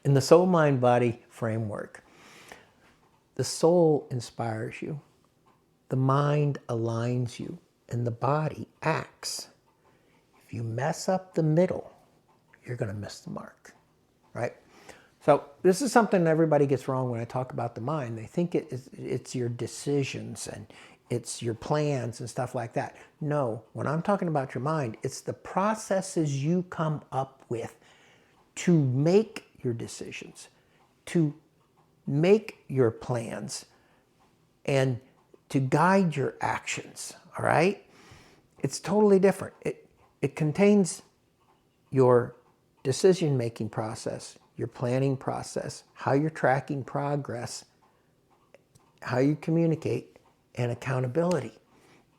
In the soul, mind, body framework, the soul inspires you, the mind aligns you, and the body acts. If you mess up the middle, you're going to miss the mark, right? So this is something everybody gets wrong when I talk about the mind. They think it's your decisions and it's your plans and stuff like that. No, when I'm talking about your mind, it's the processes you come up with to make your decisions, to make your plans, and to guide your actions, all right? It's totally different. It contains your decision-making process, your planning process, how you're tracking progress, how you communicate, and accountability.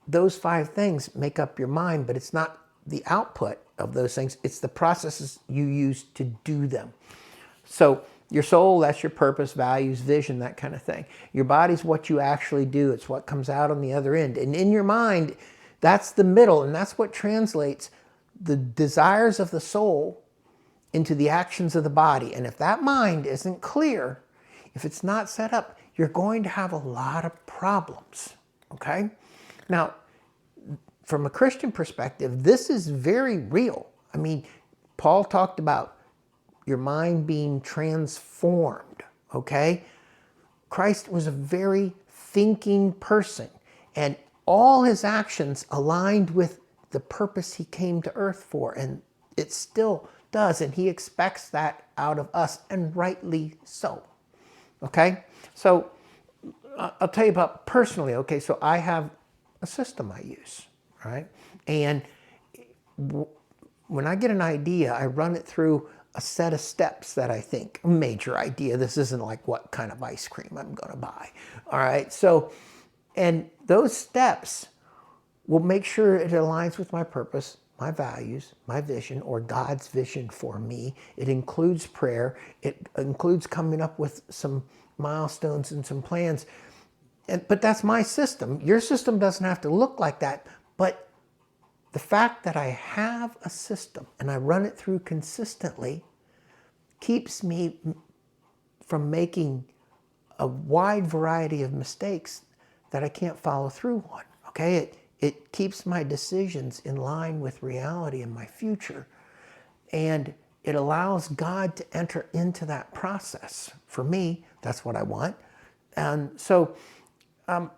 Those 5 things make up your mind, but it's not the output of those things. It's the processes you use to do them. So your soul, that's your purpose, values, vision, that kind of thing. Your body's what you actually do. It's what comes out on the other end. And in your mind, that's the middle, and that's what translates the desires of the soul into the actions of the body. And if that mind isn't clear, if it's not set up, you're going to have a lot of problems, okay? Now, from a Christian perspective, this is very real. I mean, Paul talked about your mind being transformed, okay? Christ was a very thinking person, and all his actions aligned with the purpose he came to earth for, and it still does, and he expects that out of us, and rightly so, okay? So I'll tell you about personally, okay? So I have a system I use, right? And when I get an idea, I run it through a set of steps that I think, a major idea. This isn't like what kind of ice cream I'm going to buy. All right. So, and those steps will make sure it aligns with my purpose, my values, my vision, or God's vision for me. It includes prayer. It includes coming up with some milestones and some plans. But that's my system. Your system doesn't have to look like that. But the fact that I have a system and I run it through consistently keeps me from making a wide variety of mistakes that I can't follow through on. Okay? It keeps my decisions in line with reality in my future. And it allows God to enter into that process. For me, that's what I want. And so I'm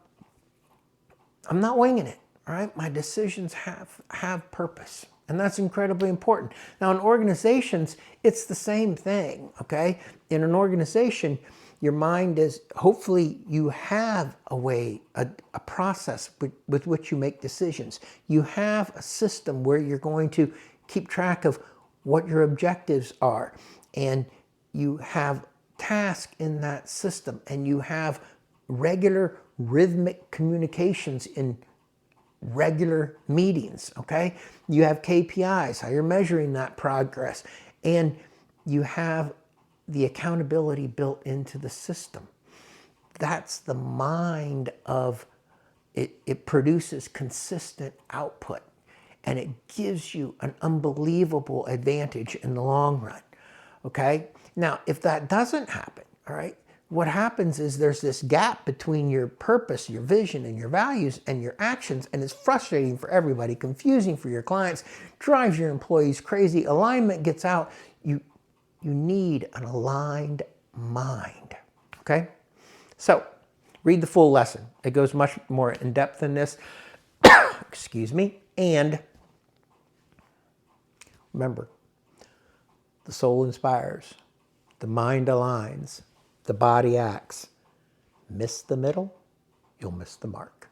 not winging it. All right, my decisions have purpose, and that's incredibly important. Now, in organizations, it's the same thing, okay? In an organization, your mind is, hopefully you have a way, a process with which you make decisions. You have a system where you're going to keep track of what your objectives are, and you have tasks in that system, and you have regular rhythmic communications in regular meetings, okay? You have KPIs, how you're measuring that progress, and you have the accountability built into the system. That's the mind of it. It produces consistent output, and it gives you an unbelievable advantage in the long run, okay? Now, if that doesn't happen, all right, what happens is there's this gap between your purpose, your vision, and your values and your actions, and it's frustrating for everybody, confusing for your clients, drives your employees crazy. Alignment gets out. You need an aligned mind, okay? So read the full lesson. It goes much more in depth than this. Excuse me. And remember, the soul inspires, the mind aligns, the body acts. Miss the middle, you'll miss the mark.